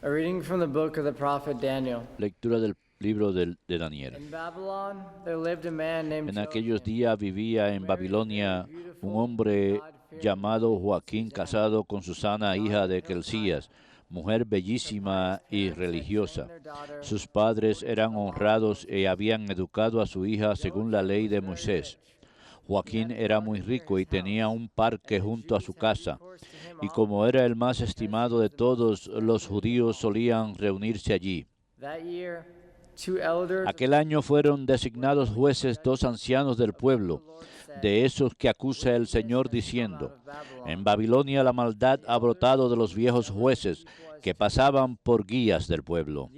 A reading from the book of the prophet Daniel. Lectura del libro de Daniel. In Babylon there lived a man named En aquellos Joachim, días vivía en Babilonia un hombre llamado Joaquín, casado con Susana, hija de Kelcías, mujer bellísima y religiosa. Sus padres eran honrados y habían educado a su hija según la ley de Moisés. Joaquín era muy rico y tenía un parque junto a su casa, y como era el más estimado de todos, los judíos solían reunirse allí. Aquel año fueron designados jueces dos ancianos del pueblo, de esos que acusa el Señor diciendo: en Babilonia la maldad ha brotado de los viejos jueces que pasaban por guías del pueblo.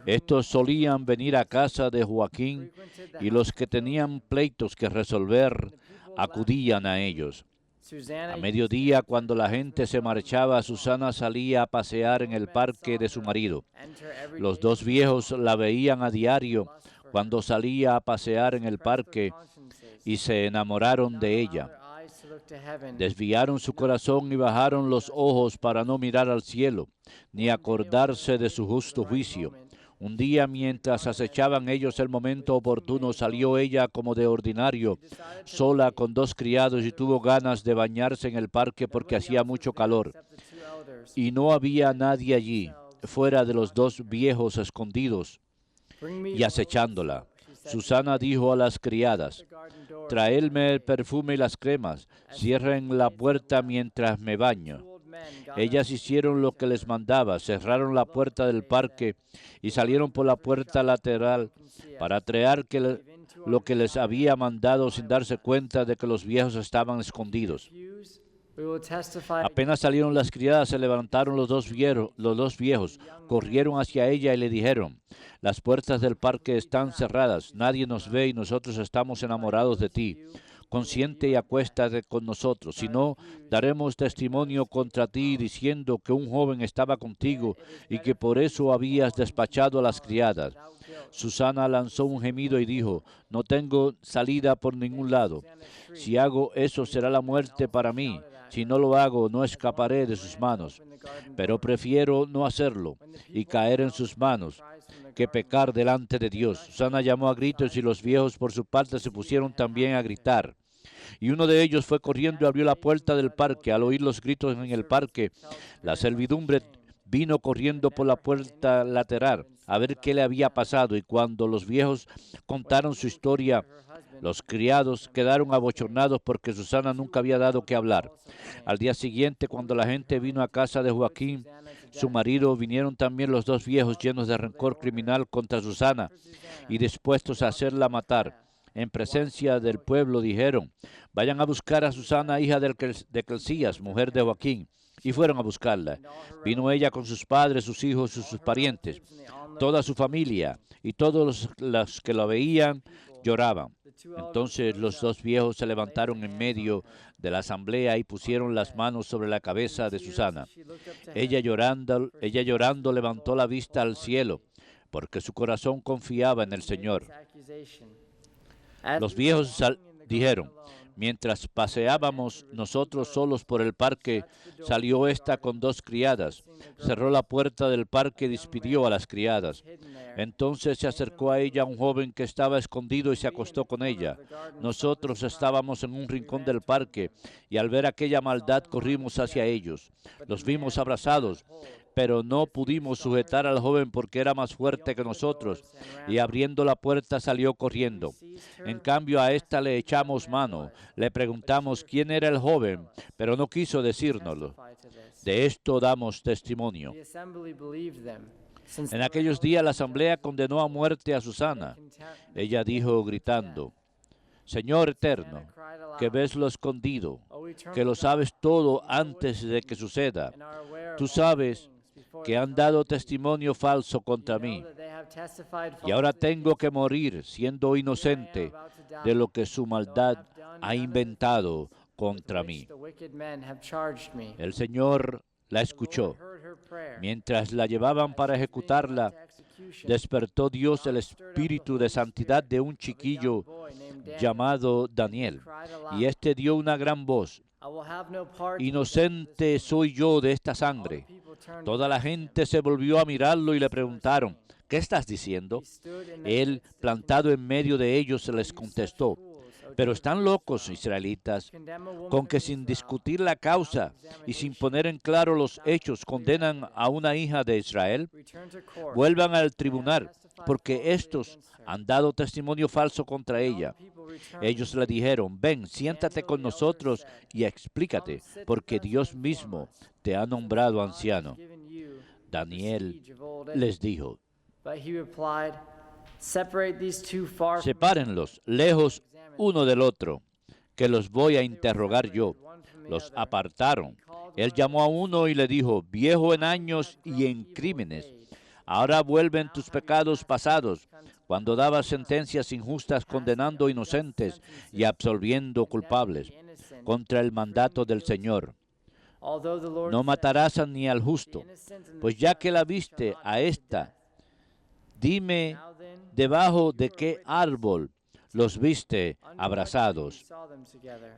Estos solían venir a casa de Joaquín, y los que tenían pleitos que resolver acudían a ellos. A mediodía, cuando la gente se marchaba, Susana salía a pasear en el parque de su marido. Los dos viejos la veían a diario cuando salía a pasear en el parque y se enamoraron de ella. Desviaron su corazón y bajaron los ojos para no mirar al cielo, ni acordarse de su justo juicio. Un día, mientras acechaban ellos el momento oportuno, salió ella como de ordinario, sola con dos criados, y tuvo ganas de bañarse en el parque porque hacía mucho calor. Y no había nadie allí, fuera de los dos viejos escondidos y acechándola. Susana dijo a las criadas: traedme el perfume y las cremas, cierren la puerta mientras me baño. Ellas hicieron lo que les mandaba, cerraron la puerta del parque y salieron por la puerta lateral para traer lo que les había mandado, sin darse cuenta de que los viejos estaban escondidos. Apenas salieron las criadas, se levantaron los dos viejos, corrieron hacia ella y le dijeron: las puertas del parque están cerradas, nadie nos ve y nosotros estamos enamorados de ti. Consiente y acuéstate con nosotros, si no, daremos testimonio contra ti diciendo que un joven estaba contigo y que por eso habías despachado a las criadas. Susana lanzó un gemido y dijo: no tengo salida por ningún lado. Si hago eso será la muerte para mí. Si no lo hago, no escaparé de sus manos. Pero prefiero no hacerlo y caer en sus manos que pecar delante de Dios. Susana llamó a gritos y los viejos por su parte se pusieron también a gritar. Y uno de ellos fue corriendo y abrió la puerta del parque. Al oír los gritos en el parque, la servidumbre vino corriendo por la puerta lateral a ver qué le había pasado, y cuando los viejos contaron su historia, los criados quedaron abochornados porque Susana nunca había dado que hablar. Al día siguiente, cuando la gente vino a casa de Joaquín, su marido, vinieron también los dos viejos llenos de rencor criminal contra Susana y dispuestos a hacerla matar. En presencia del pueblo dijeron: vayan a buscar a Susana, hija de Kelcías, mujer de Joaquín. Y fueron a buscarla. Vino ella con sus padres, sus hijos y sus parientes, toda su familia, y todos los que la veían lloraban. Entonces los dos viejos se levantaron en medio de la asamblea y pusieron las manos sobre la cabeza de Susana. Ella llorando levantó la vista al cielo, porque su corazón confiaba en el Señor. Los viejos dijeron: mientras paseábamos nosotros solos por el parque, salió esta con dos criadas, cerró la puerta del parque y despidió a las criadas. Entonces se acercó a ella un joven que estaba escondido y se acostó con ella. Nosotros estábamos en un rincón del parque y al ver aquella maldad corrimos hacia ellos. Los vimos abrazados, pero no pudimos sujetar al joven porque era más fuerte que nosotros, y abriendo la puerta salió corriendo. En cambio a esta le echamos mano, le preguntamos quién era el joven, pero no quiso decírnoslo. De esto damos testimonio. En aquellos días la asamblea condenó a muerte a Susana. Ella dijo gritando: Señor eterno, que ves lo escondido, que lo sabes todo antes de que suceda. Tú sabes que han dado testimonio falso contra mí, y ahora tengo que morir siendo inocente de lo que su maldad ha inventado contra mí. El Señor la escuchó. Mientras la llevaban para ejecutarla, despertó Dios el espíritu de santidad de un chiquillo llamado Daniel, y éste dio una gran voz: inocente soy yo de esta sangre. Toda la gente se volvió a mirarlo y le preguntaron, ¿qué estás diciendo? Él, plantado en medio de ellos, les contestó, pero están locos, israelitas, con que sin discutir la causa y sin poner en claro los hechos condenan a una hija de Israel. Vuelvan al tribunal, porque estos han dado testimonio falso contra ella. Ellos le dijeron, ven, siéntate con nosotros y explícate, porque Dios mismo te ha nombrado anciano. Daniel les dijo, sepárenlos lejos uno del otro, que los voy a interrogar yo. Los apartaron. Él llamó a uno y le dijo, viejo en años y en crímenes, ahora vuelven tus pecados pasados, cuando dabas sentencias injustas condenando inocentes y absolviendo culpables, contra el mandato del Señor. No matarás ni al justo, pues ya que la viste a esta, dime debajo de qué árbol los viste abrazados.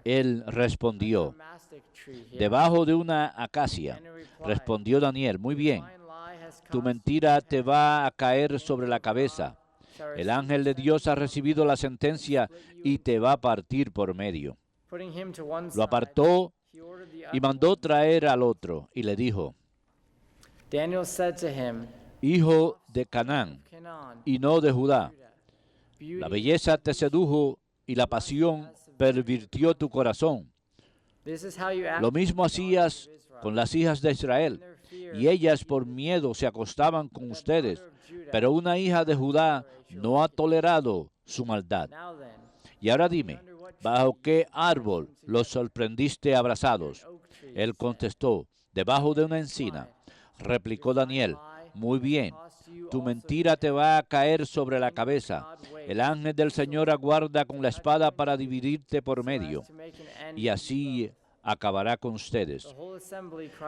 Él respondió, debajo de una acacia. Respondió Daniel, muy bien, tu mentira te va a caer sobre la cabeza. El ángel de Dios ha recibido la sentencia y te va a partir por medio. Lo apartó y mandó traer al otro y le dijo, hijo de Canaán y no de Judá, la belleza te sedujo y la pasión pervirtió tu corazón. Lo mismo hacías con las hijas de Israel, y ellas por miedo se acostaban con ustedes, pero una hija de Judá no ha tolerado su maldad. Y ahora dime, ¿bajo qué árbol los sorprendiste abrazados? Él contestó, debajo de una encina. Replicó Daniel, muy bien, tu mentira te va a caer sobre la cabeza. El ángel del Señor aguarda con la espada para dividirte por medio, y así acabará con ustedes.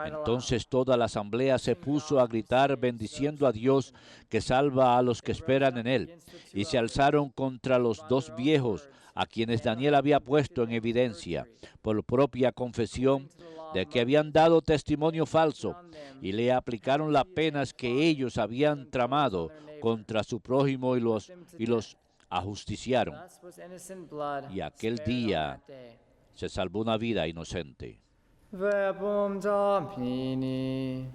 Entonces toda la asamblea se puso a gritar bendiciendo a Dios que salva a los que esperan en Él, y se alzaron contra los dos viejos a quienes Daniel había puesto en evidencia por propia confesión de que habían dado testimonio falso, y le aplicaron las penas que ellos habían tramado contra su prójimo y los ajusticiaron. Y aquel día se salvó una vida inocente. Verbum Domini.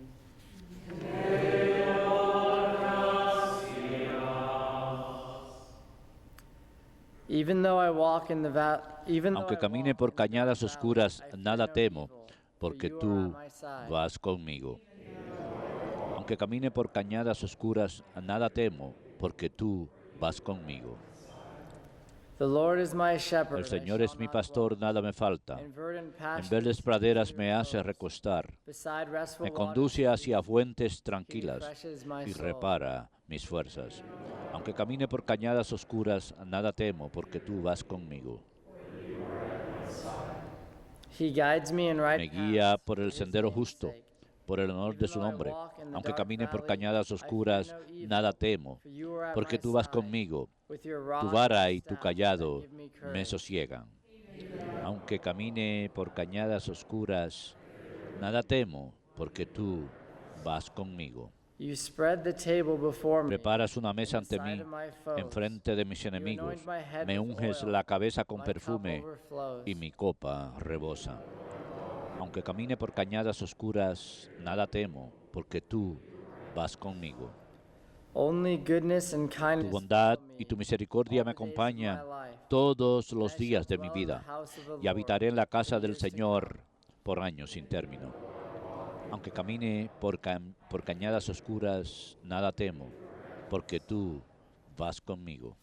Aunque camine por cañadas oscuras, nada temo, porque tú vas conmigo. Aunque camine por cañadas oscuras, nada temo, porque tú vas conmigo. El Señor es mi pastor, nada me falta. En verdes praderas me hace recostar. Me conduce hacia fuentes tranquilas y repara mis fuerzas. Aunque camine por cañadas oscuras, nada temo, porque tú vas conmigo. Me guía por el sendero justo, por el honor de su nombre. Aunque camine por cañadas oscuras, nada temo, porque tú vas conmigo. Tu vara y tu cayado me sosiegan. Aunque camine por cañadas oscuras, nada temo, porque tú vas conmigo. Preparas una mesa ante mí, enfrente de mis enemigos. Me unges la cabeza con perfume y mi copa rebosa. Aunque camine por cañadas oscuras, nada temo, porque tú vas conmigo. Tu bondad y tu misericordia me acompañan todos los días de mi vida, y habitaré en la casa del Señor por años sin término. Aunque camine por cañadas oscuras, nada temo, porque tú vas conmigo.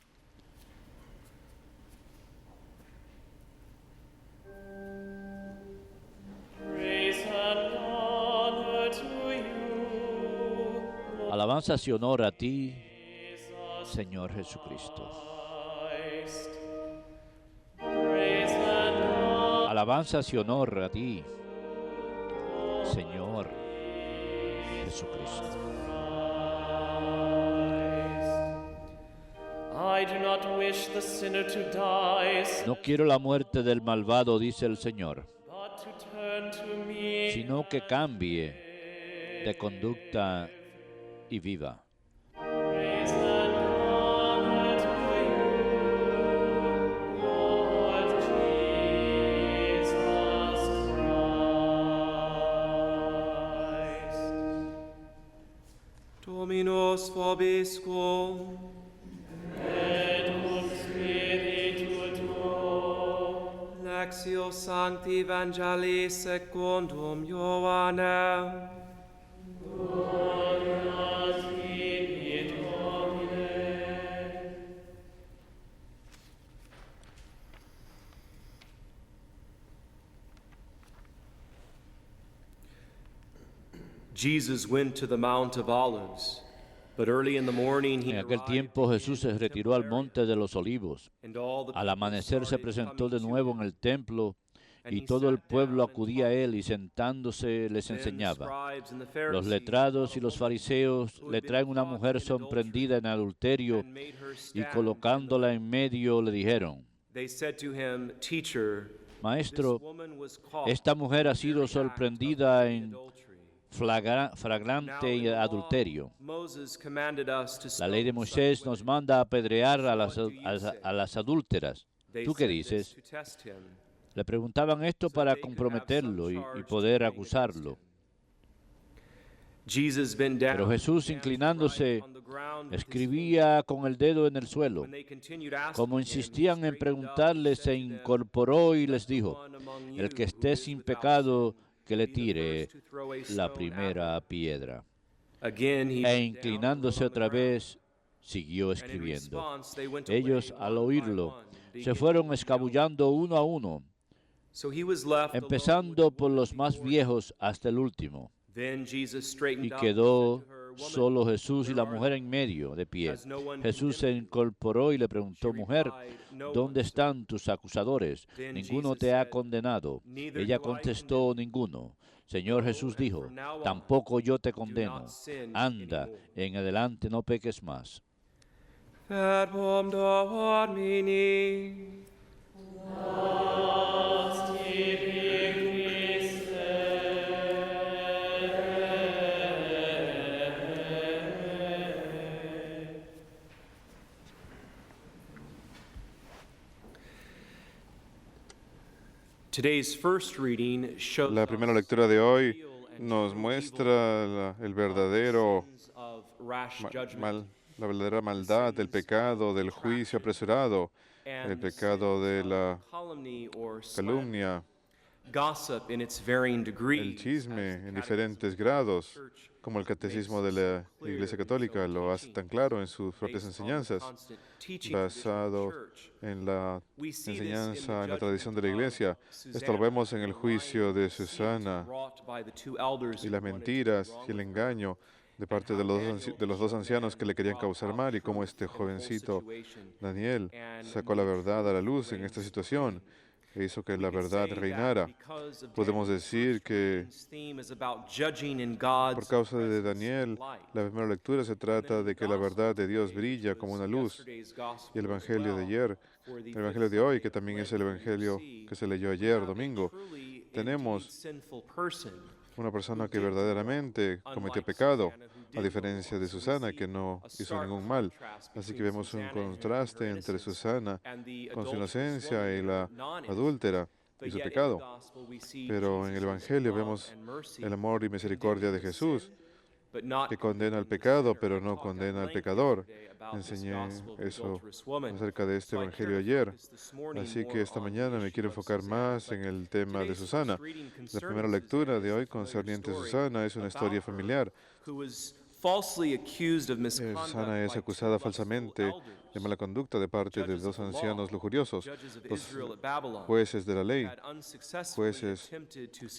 Alabanzas y honor a ti, Señor Jesucristo. Alabanzas y honor a ti, Señor Jesucristo. No quiero la muerte del malvado, dice el Señor, sino que cambie de conducta y viva. Dominus vobiscum. Lectio Sancti Evangelii secundum Ioannem. Jesus went to the Mount of Olives, but early in the morning he En aquel arrived tiempo again Jesús in se the retiró al temple monte de los olivos. area, and all the Al people amanecer se started presentó coming de to nuevo him. en el templo And y he todo el sat pueblo down and acudía a taught él them. y sentándose les Then the enseñaba. scribes and the Los Pharisees letrados brought y a los woman fariseos who le had been traen una caught mujer in adultery sorprendida en adulterio and made her y stand in the colocándola middle. en medio le dijeron, They said to him, Teacher, this Maestro, woman was caught esta mujer ha in the sido very act of sorprendida committing en adultery. Now flagrante in the law, adulterio. Moses commanded us to La ley de stone such Moisés nos women. manda a apedrear a What do you say? las adúlteras. They ¿Tú qué said this dices? to test him, Le preguntaban esto so para they could have some comprometerlo y charge to poder bring against acusarlo. him. Jesus bent down, Pero Jesús, began to inclinándose, write on the ground with his escribía con el dedo en el suelo. When they continued asking Como him, he insistían en straightened up and preguntarle, said se to them, incorporó y Let les the dijo, one among el you que who esté is sin without pecado, sin que le be the tire first to throw a la stone at primera her. piedra. Again, he E bent down and inclinándose wrote on the otra ground. vez, siguió And in escribiendo. response, they went away Ellos, al one by oírlo, one, se beginning fueron with the escabullando uno a uno, So he was left alone with the empezando por woman los más before him. viejos hasta el último. Then Jesus Y straightened up and quedó said to her, Woman, solo Jesús y la where are mujer they? en medio, de pie. Has no one Jesús se condemned you? incorporó y le She preguntó, mujer, replied, No ¿dónde one, sir. están tus acusadores? Then Ninguno Jesus te ha said, condenado. Neither Ella do I contestó, condemn you. ninguno. Señor Go, Jesús and dijo, from now on, tampoco yo te do condeno. not sin Anda, anymore. en adelante no peques más. Verbum Domini. Today's first reading shows La primera us lectura de hoy real and nos true muestra el verdadero sins of rash ma- judgment la verdadera maldad del pecado, del juicio apresurado, el and pecado de sins la of calumny or slander. calumnia, Gossip in its varying el degrees, chisme as the en Catechism diferentes of the grados, Church como el makes catecismo de so la clear Iglesia in its Católica own lo hace teaching. tan claro en sus propias Based on the enseñanzas, constant teaching tradition of basado the Church. en la We see this in the enseñanza, en la tradición de la judgment Iglesia. of Esto lo Susanna vemos en el and the juicio lying de deceits Susana wrought by the two elders y who las wanted to do mentiras wrong y el with her. engaño de parte de los dos ancianos que le querían causar mal y cómo este jovencito Daniel sacó la verdad a la luz en esta situación e hizo que la verdad reinara. Podemos decir que por causa de Daniel, la primera lectura se trata de que la verdad de Dios brilla como una luz. Y el Evangelio de ayer, el Evangelio de hoy, que también es el Evangelio que se leyó ayer, domingo, tenemos una persona que verdaderamente cometió pecado, a diferencia de Susana, que no hizo ningún mal. Así que vemos un contraste entre Susana con su inocencia y la adúltera y su pecado. Pero en el Evangelio vemos el amor y misericordia de Jesús, que condena el pecado, pero no condena al pecador. Enseñé eso acerca de este Evangelio ayer. Así que esta mañana me quiero enfocar más en el tema de Susana. La primera lectura de hoy concerniente a Susana es una historia familiar. Susana es acusada falsamente de mala conducta de parte de dos ancianos lujuriosos, los jueces de la ley, jueces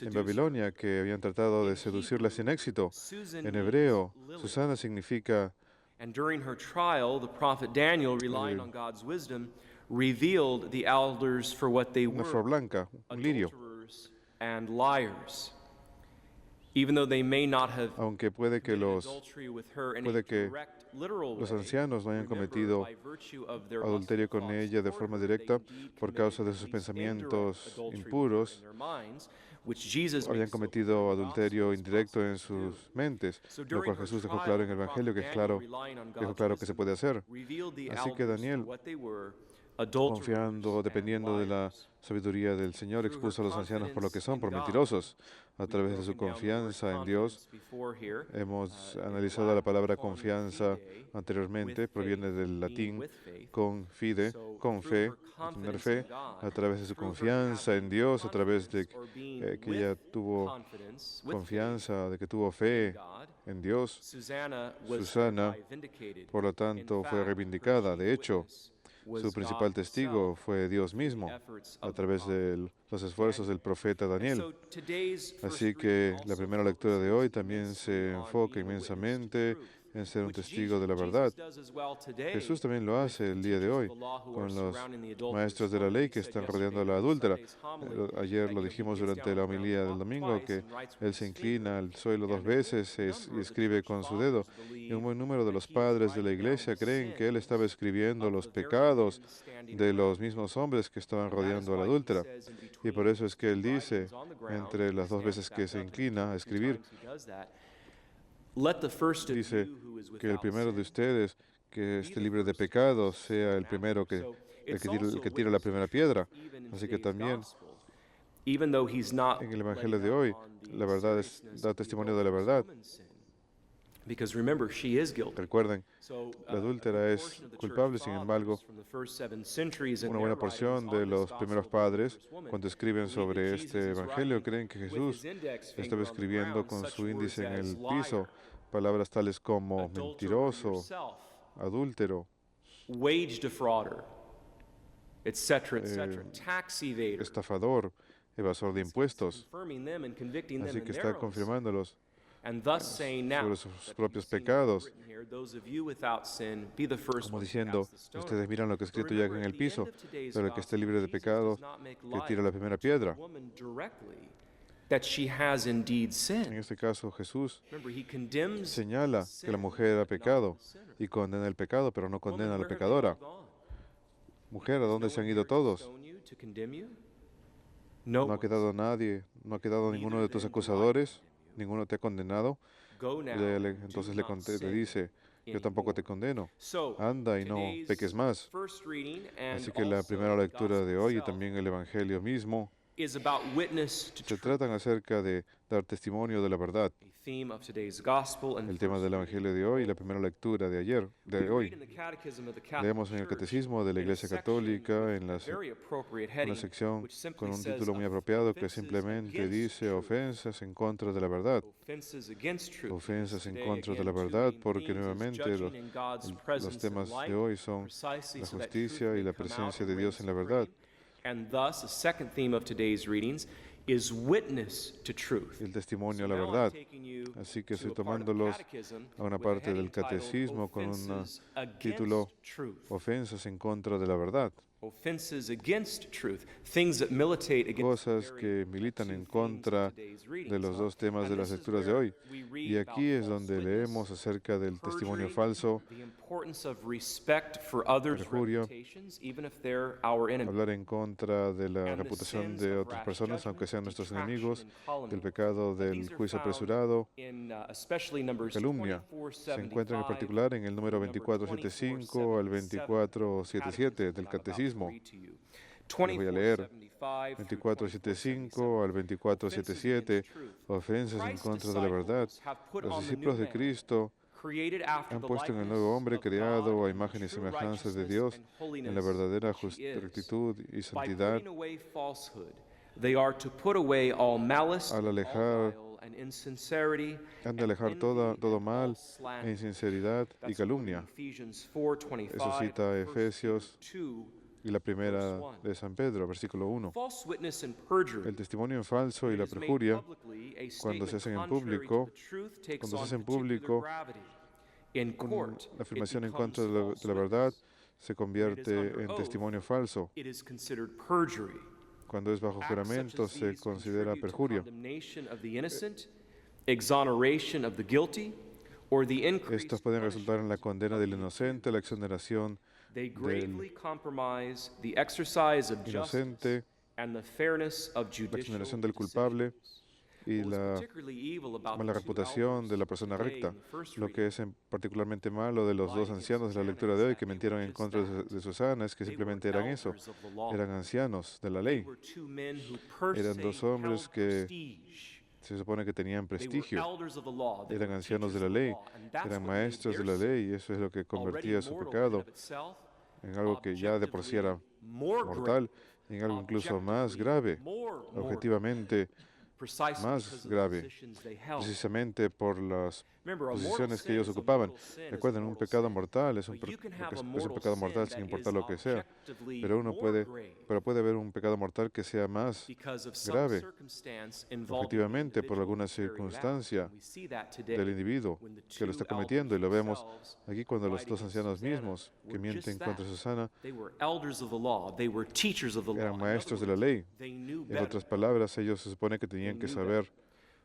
en Babilonia que habían tratado de seducirla sin éxito. En hebreo, Susana significa And during her trial, the prophet Daniel, relying on God's wisdom, revealed the elders for what they una were, flor blanca, un lirio. adulterers and liars. Even though they may not have Aunque puede que committed adultery with her in a puede que direct, literal los way, ancianos no hayan remember, cometido by virtue of their adulterio lustful con thoughts ella de toward forma her, directa they indeed por committed causa de at sus least indirect pensamientos adultery with her impuros. in their minds. which Jesus habían makes so clear cometido in the adulterio Gospels indirecto en possible to do. sus mentes, So lo during cual her Jesús dejó trial, claro en the el prophet Evangelio, que Daniel, relying on dejó God's claro que se wisdom, puede hacer. revealed the Así que elders for Daniel, what they were, adulterers confiando, and dependiendo de la liars. sabiduría del Señor, Through her expuso a los ancianos por lo que confidence son, in por God, mentirosos. A we've través de su broken down the word confianza en Dios, confidence before here. hemos It analizado la palabra lacked upon confianza fide, anteriormente, with proviene faith, del being latín with faith. con fide, So con through fe, her a tener confidence in fe, God, a través de su through her confianza en having Dios, a través de confidence or being que with ella tuvo confidence, with faith confianza, de que tuvo in fe God, en Dios. Susana was Susana, thereby vindicated. por lo In tanto, fue fact, her reivindicada. chief De hecho, witness was su principal God testigo himself fue Dios through the mismo, efforts a of the través prophet de los esfuerzos del profeta And Daniel. so today's first Así reading que la also primera lectura de hoy focuses también immensely se on enfoca being a witness to inmensamente truth, en ser un which testigo de la Jesus verdad. does as well today Jesús también lo with hace the el día de teachers of hoy the law who are con los surrounding the adulterous maestros de la woman. ley He que said están yesterday rodeando a la during adúltera. Sunday's homily Ayer that, lo he dijimos gets durante down la on the ground homilía del domingo, twice que and writes with él his se finger. inclina al suelo And dos a great veces number y of the escribe church con su dedo. fathers Y un believe buen número de that los he was padres de la writing down iglesia the creen que él sins estaba escribiendo of los the very pecados men standing de los around. mismos hombres que estaban And that is rodeando a la why he adúltera. says in Y por between eso es que él two dice, writings on the ground, entre las dos stands veces back que se up, and inclina a two escribir, times he does that, let the first of dice you who is que el without primero de sin ustedes que be esté the libre de first to pecados cast sea el the primero matter. So el it's que tire, also el que a tire la witness to primera truth, piedra. even in Así que today's también gospel. Even though he's not en el Evangelio letting de up hoy, on the la verdad seriousness da of the testimonio de la adulterous verdad. woman's sin. Because remember, she is guilty. Recuerden, So, la a adúltera good es portion of the church culpable, sin fathers embargo, from the first 7 centuries in una their buena writings porción de on this los gospel primeros of the adulterous padres, woman cuando escriben believe that sobre Jesus este is Evangelio, writing creen que with Jesús his index estaba finger on the escribiendo ground con such su índice en words el as piso liar, palabras tales como adulterer mentiroso, yourself, adúltero, wage defrauder, etc., eh, tax evader. estafador, evasor de impuestos. Confirming them and convicting them Así in que their está own confirmándolos and thus saying now sobre sus that propios you've seen what pecados, is written here, those of you without sin, be the first como one to diciendo, cast the stone. ustedes miran lo que es But escrito ya remember, en at el the piso, end of today's pero el que esté gospel, libre de Jesus pecado, does not make que light tire la primera to the piedra. woman directly that she has indeed En sinned. este caso, Jesús Remember, he condemns señala the que la sin, mujer ha but not pecado the sinner. y condena el pecado, pero no Woman, condena a la where have they all pecadora. gone? Mujer, ¿a Is dónde no se han one ido here to todos? stone you, to condemn you? No No ha one. quedado nadie, no ha quedado ninguno Neither de tus then do I acusadores, condemn you. ninguno te ha condenado. Go now, Entonces do not le sin dice, yo tampoco te anymore. condeno, So, anda y no today's peques más. first reading and Así que la also primera the lectura gospel de hoy y itself también el Evangelio mismo is about witness to se truth, tratan acerca de dar testimonio de la verdad. a theme of today's gospel and El tema first del reading. Evangelio de hoy y la primera lectura de ayer, We de read hoy. in the Catechism of the Catholic Leemos en el Church Catecismo de la in a Iglesia section Católica with en a la very appropriate una heading, sección which simply con un says título muy apropiado que offenses simplemente against dice truth. ofensas en contra de la verdad. Offenses against truth. Ofensas en Today, contra de la again, two verdad, main porque themes is nuevamente judging in God's los presence temas and light, de hoy son precisely la so that justicia truth y may la come out presencia and de reign Dios en la verdad. supreme. And thus, the second theme of today's readings is witness to truth. El testimonio So a la now I'm verdad. taking you Así que to estoy a part of tomándolos catechism a una with a parte heading del titled catecismo con un Offenses título Against Truth. Ofensas en contra de la verdad. Offenses against truth, things that militate against the Cosas very, que militan two en themes of contra today's de readings. los dos temas de And las this is lecturas de where hoy. we read Y aquí about es false donde witness, leemos acerca del testimonio perjury, falso, the importance of respect for others' perjurio, reputations, even if they're our enemies, hablar en contra de la and the reputación sins de of otras rash personas, aunque judgment, sean nuestros detraction, enemigos, and calumny. del pecado These del are juicio found apresurado, in especially numbers calumnia. Se encuentra en 2475 particular en el número number 2475 al 2477 del Catecismo. Les voy a leer 2475 al 2477, ofensas en contra de la verdad. Los discípulos de Cristo han puesto en el nuevo hombre creado a imagen y semejanza de Dios en la verdadera rectitud y santidad. Al alejar, han de alejar todo mal e insinceridad y calumnia. Eso cita Efesios y la primera de San Pedro, versículo 1. El testimonio en falso y la perjuria, cuando se hacen en público, la afirmación en contra de la verdad se convierte en testimonio falso. Cuando es bajo juramento se considera perjurio. Estos pueden resultar en la condena del inocente, la exoneración del inocente and the fairness of la judicial exoneración del culpable y What was la particularly evil about mala the two reputación elders de la persona today recta. in the first Lo que reading, es particularmente malo de los dos lying ancianos de la against lectura de hoy, Susannah, que is that they mintieron were en just contra that. de Susana, es que They were simplemente eran eso. elders of the law. Eran ancianos de la They ley. were two men who per Eran se dos hombres held que prestige. se supone que tenían They were prestigio. elders of the law. They Eran were ancianos de teachers la of the ley. law. And that's Eran what made maestros de their la sin, ley, y eso es lo que already convertía su mortal in and pecado of itself, en algo que ya de por sí era more mortal, great, en algo incluso más objectively grave, more objetivamente precisely más because of the grave, positions they held. precisamente por las Remember, a mortal posiciones que sin ellos is a ocupaban. mortal sin is a Recuerden, un mortal pecado sin. mortal es un, But you can have a es un mortal pecado mortal sin sin that importar is lo que sea. objectively Pero uno more grave pero puede haber un pecado mortal que sea más because of some grave, circumstance involving the objetivamente, por individual alguna who carried it out. circunstancia And we see that today del individuo when the que lo está two cometiendo, y lo elders vemos themselves aquí cuando los lied dos against ancianos Susanna mismos que were mienten just contra that. Susana They were elders of the law. They were teachers of the law. eran In other maestros de la words, ley. they knew En better. otras palabras, ellos se supone que tenían que saber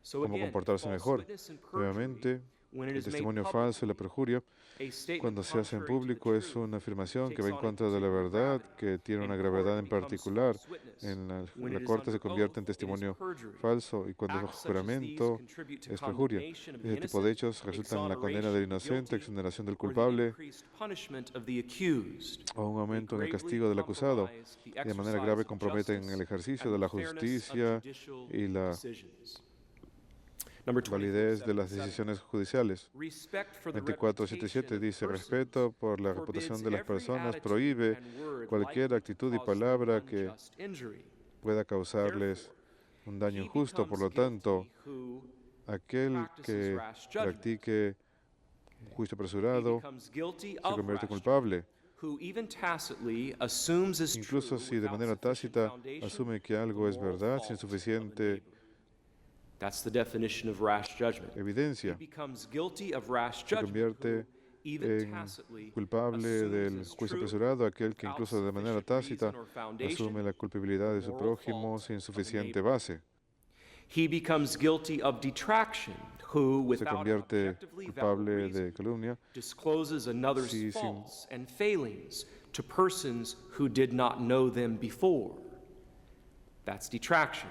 So cómo again, comportarse false mejor. witness and perjury, Nuevamente, when it el is made testimonio public, falso y la perjuria, a statement cuando se hace en contrary to the público, es truth, una afirmación que va en takes on a contra de la particular verdad, gravity. que tiene una In gravedad court, en it becomes particular. false witness. En When la it is corte se under convierte en oath, it is testimonio perjury. falso, y cuando es Acts bajo such as these juramento contribute to es perjuria. condemnation of the Ese tipo de innocent, hechos resultan en la condena exoneration del of the inocente, guilty, exoneración del or the culpable, increased punishment of the accused. o un They aumento en el gravely castigo del acusado, compromise the y de manera exercise grave of comprometen justice el ejercicio and de la the fairness of justicia judicial y la decisions. Number 24, validez de las 77. decisiones judiciales. Respect for the 24:77 reputation dice: of persons respeto por la forbids reputación de las every personas attitude prohíbe and word cualquier likely to actitud y cause them palabra que unjust injury. pueda causarles un daño He injusto. Por becomes lo tanto, guilty who aquel practices que rash judgment. practique un juicio He apresurado becomes guilty se of convierte rash culpable, who even tacitly assumes as incluso true si de without manera sufficient tácita foundation asume que the algo es moral verdad fault sin of the suficiente neighbor. That's the definition of rash judgment. He evidencia. becomes guilty of rash Se judgment convierte who even en tacitly culpable assumes del as juicio true apresurado, aquel que without incluso de manera sufficient tácita reason or foundation asume la culpabilidad de su moral prójimo fault sin of the suficiente neighbor. base. He becomes guilty of detraction, who, Se without an convierte objectively valid culpable reason, de calumnia discloses another's Sí, sin- faults and failings to persons who did not know them before. That's detraction.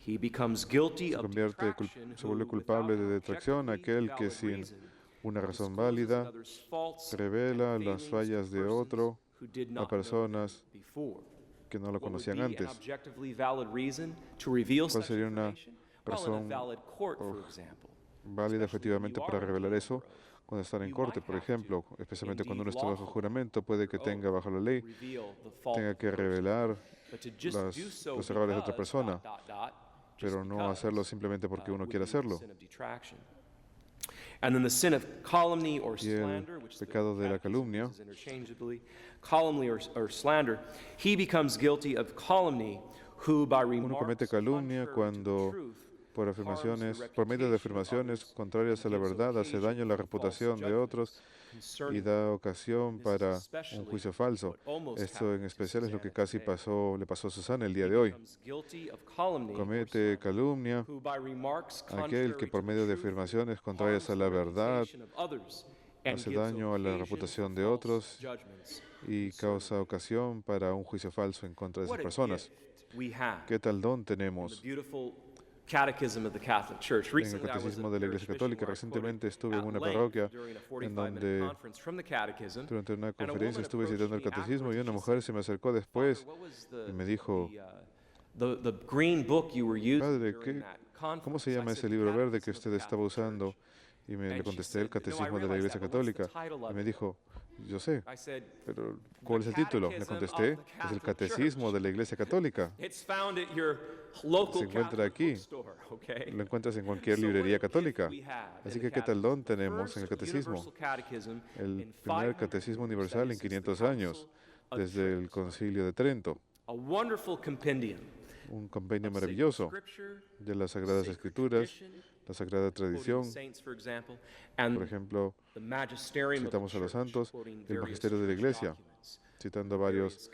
He becomes guilty se of convierte, detraction, se vuelve who, culpable without de an detracción, objectively aquel que valid sin reason, una razón discloses válida another's faults revela and las failings fallas to de persons otro who did a not know them personas before. que no lo What would conocían be an antes. objectively valid reason to reveal ¿Cuál such sería una information? Well, in a razón valid court, for example. Válida especially when efectivamente you para are revelar under eso oath. cuando están en You corte, might por have to, ejemplo, especialmente cuando uno indeed está bajo lawfully, juramento, puede que under tenga oath, bajo la ley, reveal the fault tenga of que the person. revelar But to just las- do so los errores de otra because, persona, just pero no because, hacerlo simplemente porque uno would quiere be the hacerlo. sin of detraction. And then the sin of calumny or Y el slander, which the pecado de la Catechism calumnia, uses interchangeably, calumny or slander, he becomes guilty of calumny who by uno comete remarks calumnia contrary to the cuando truth por afirmaciones, por medio de afirmaciones contrarias a la verdad, hace daño a la reputación de otros y da ocasión para un juicio falso. Esto en especial es lo que casi le pasó a Susana el día de hoy. Comete calumnia aquel que por medio de afirmaciones contrarias a la verdad hace daño a la reputación de otros y causa ocasión para un juicio falso en contra de esas personas. ¿Qué tal don tenemos? Catechism of the Catholic Church. En el Catecismo de la Iglesia Católica, recientemente estuve en una parroquia en donde durante una conferencia estuve citando el Catecismo y una mujer se me acercó después y me dijo: Padre, ¿cómo se llama ese libro verde que usted estaba usando? Y le contesté: el Catecismo de la Iglesia Católica. Y me dijo: yo sé, pero ¿cuál es el título? Le contesté: es el Catecismo de la Iglesia Católica. Se encuentra aquí. Lo encuentras en cualquier librería católica. Así que, ¿qué tal don tenemos en el Catecismo? El primer Catecismo Universal en 500 años, desde el Concilio de Trento. Un compendio maravilloso de las Sagradas Escrituras, la Sagrada Tradición. Por ejemplo, citamos a los santos, el Magisterio de la Iglesia, citando varios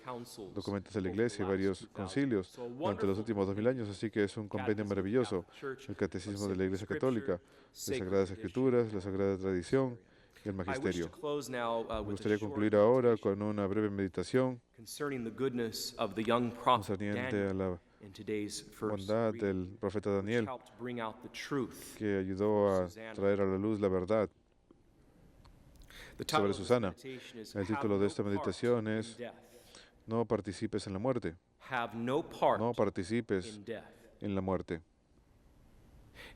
documentos de la Iglesia y varios concilios durante los últimos 2000 años, así que es un compendio maravilloso, el Catecismo de la Iglesia Católica, las Sagradas Escrituras, la Sagrada Tradición y el I wish to magisterio. close now Me with a gustaría short concluir ahora meditation con una breve meditación concerning the goodness of the young prophet concerniente a Daniel la in today's first bondad reading, del profeta which Daniel, helped bring out the truth que ayudó a Susanna. traer a la luz la verdad The title sobre of this Susana. meditation is El Have título de no esta part meditación in es death. No participes en la muerte. Have no part No participes in death. en la muerte.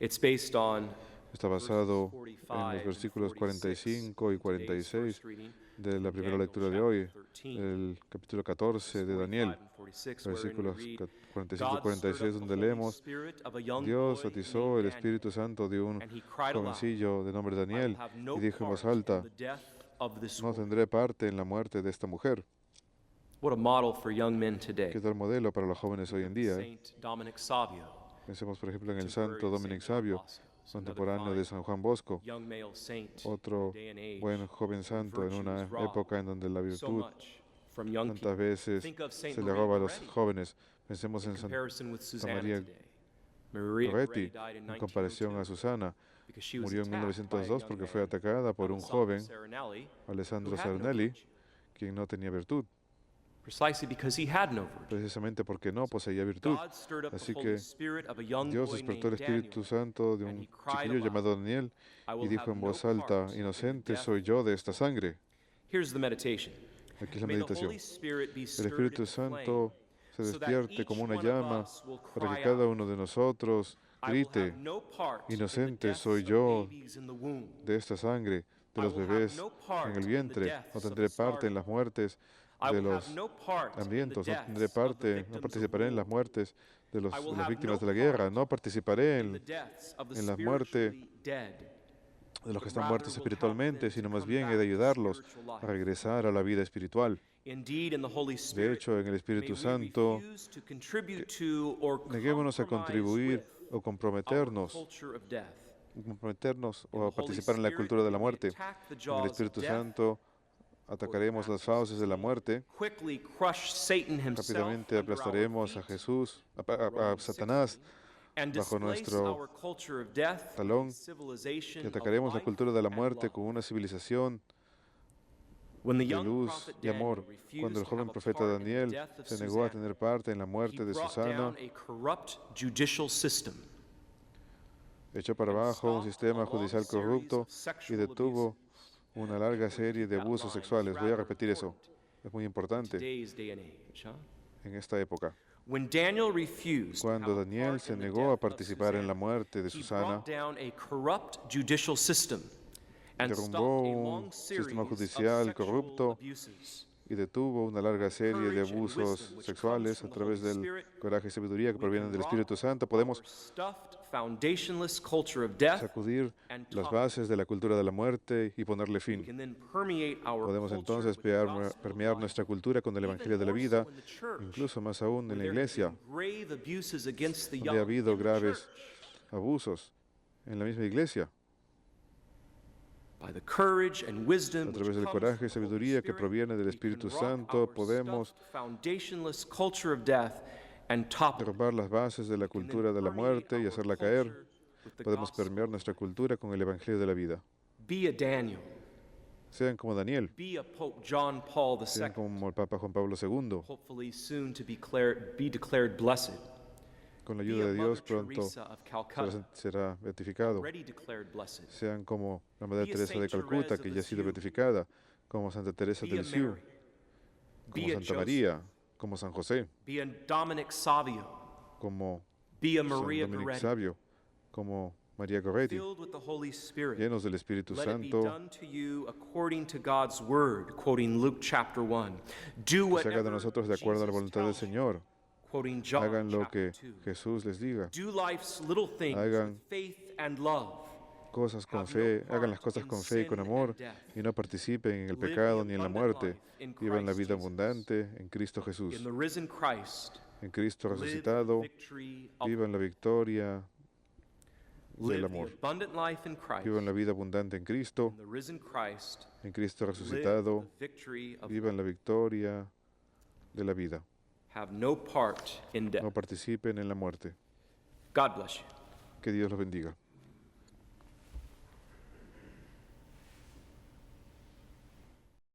It's based on Está verses basado 45 en los and versículos 46 45 y in today's 46 first reading, de la and primera Daniel lectura de chapter hoy, 13, el capítulo 14 de 45 Daniel, and 46, wherein we versículos read, 45 y God stirred 46, up donde the Holy leemos, Spirit of a young Dios boy atizó named el Daniel, Espíritu Santo de un and he cried aloud, jovencillo de nombre I will Daniel have no y dijo en voz part in alta, the death of this no world. tendré parte en la muerte de esta mujer. What a model for young men today. ¿Qué tal modelo para los jóvenes hoy en día? Saint Dominic Savio, Pensemos, por ejemplo, en el contemporary santo of Dominic Saint John Savio, Bosco, another contemporáneo de fine San Juan Bosco, young male saint otro in the day and age. buen joven santo en virtue una is robbed época en donde la So virtud much from young tantas people. veces Think of Saint se le Marie roba a los Goretti jóvenes. Pensemos in en Santa comparison with Susanna María today. Maria Goretti died in en comparación a 1902 Susana. because she was Murió en attacked by a 1902 young porque fue man, atacada por un Alessandro joven, Serenelli, Alessandro who had no Sarnelli, virtue, quien no tenía virtud, precisely because he had no virtue. precisamente porque no poseía virtud. God stirred up the Así Holy que Spirit of a young Dios boy despertó el named Espíritu Daniel, Santo de and un he cried chiquillo aloud, llamado Daniel I y will dijo have en no voz alta, part in the inocente death soy yo de esta sangre. Here's the meditation. Aquí es la May the meditación. Holy Spirit be El stirred Espíritu into flame, Santo se so that despierte each como una one of llama us will para cry que cada out, uno de nosotros I will grite, have no part in the inocente deaths soy of yo babies in the womb. de esta sangre, de I los will have bebés no part en el in the vientre. deaths No of tendré the parte en las starving. muertes I de will have los no part in the hambrientos. No tendré deaths of the parte, no victims of participaré en las war, muertes de I will las have víctimas no de la guerra. part No participaré in the en deaths of the en la muerte spiritually dead, de los que but están rather muertos will help espiritualmente, them sino to más come bien he back de to ayudarlos spiritual a life. regresar a la vida espiritual. Indeed, in the Holy De Spirit, hecho, en el may Espíritu we Santo, refuse to contribute to or neguémonos a compromise contribuir with o our comprometernos culture of death. comprometernos In o a the Holy participar en la Spirit, cultura de la may we muerte. attack the En el jaws of Espíritu death, Santo atacaremos las fauces de la muerte, quickly crush Satan himself rápidamente under our aplastaremos a feet, Jesús, a Romans Satanás, 6:9, and bajo displace nuestro our culture of death talón, with a civilization y of atacaremos la life cultura de la and muerte love. con una civilización When the de young luz prophet y Daniel amor. refused Cuando el to joven have a profeta part in the Daniel death of se negó a Susanna, tener parte en la he muerte de brought Susana, down a corrupt judicial system, echó para and abajo un stopped sistema a long judicial series corrupto of y sexual detuvo abuses. una larga serie de That abusos line is sexuales. Voy a rather repetir eso. important Es muy in importante today's day and age, huh? en esta época. When Daniel refused to Cuando have a Daniel part se in the negó death a of participar en la Susanna, muerte de he Susana, brought down a corrupt judicial system and derrumbó stopped a un long series sistema of judicial sexual corrupto abuses. y detuvo una larga serie de Courage and abusos wisdom which sexuales comes a from the través Holy del Spirit, coraje y sabiduría que we provienen can del rock Espíritu Santo. our Podemos stuffed, foundationless culture of death sacudir and las top it. bases de la cultura de la muerte y ponerle We fin. can then permeate our Podemos culture entonces with the gospel of permear life. nuestra cultura con el Even Evangelio de la more vida, so in the church, incluso más aún en where la there have iglesia, been grave abuses against the donde ha young habido in the graves church. abusos en la misma iglesia. By the courage and wisdom A which través del comes coraje y from the Holy sabiduría que Spirit, proviene del we can Espíritu rock Santo, our podemos stuffed, foundationless culture of death and topple it. derrumbar las bases de la We can then cultura de la permeate muerte y our hacerla caer. culture with the Podemos gospel. permear nuestra cultura con el Evangelio de la vida. Be a Daniel. Sean como Daniel, Be a Pope John Paul sean II. como el Papa Juan Pablo II. Hopefully soon to be declared blessed. Con la Be ayuda a de Mother Dios pronto Teresa of Calcutta, será beatificado. already declared blessed. Sean como la Madre Be a Teresa de Saint Calcuta, Therese que of ya ha sido Lisieux. beatificada, como Santa Teresa Be de a Lisieux, Mary. como Be a Santa Joseph. María, como San José, Be a Dominic Savio. como Be a San Maria Dominic Goretti. Savio, como María Goretti, Filled with the Holy Spirit. llenos del Espíritu Let it be Santo, done to you according to God's word, quoting Luke chapter 1. Do que se haga de whatever nosotros de acuerdo a la Jesus voluntad del tells you, Señor. quoting John Hagan lo chapter que 2. Jesús les diga. Do life's little things Hagan with faith and love. Cosas con Have fe, no hagan las part cosas in con fe y con sin amor and death. y no participen en el Live pecado the ni en la abundant muerte. life in Vivan la Christ vida Jesus. abundante en Cristo Jesús. In the risen Christ, En Cristo live the resucitado, victory of vivan la victoria del live the amor. abundant life in Christ. Vivan la vida abundante en Cristo, In the risen Christ, en Cristo live resucitado. the victory of Vivan la victoria de la vida. have no part in death. No participen en la muerte. God bless you. Que Dios los bendiga.